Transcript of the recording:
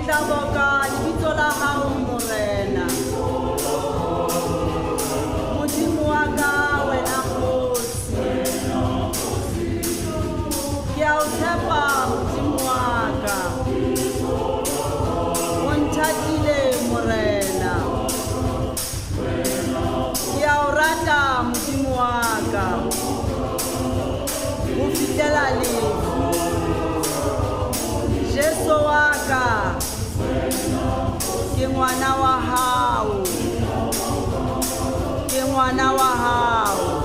tla boka lebitso la hao Morena. Modimo wa ka wena Kgosi. Ke a o tshepa Modimo wa ka. O nthatile Morena. Ke a o rata Modimo wa ka. Ho fihlela lefu. Jesu wa ka. Ke ngwana wa hao. Ke ngwana wa hao.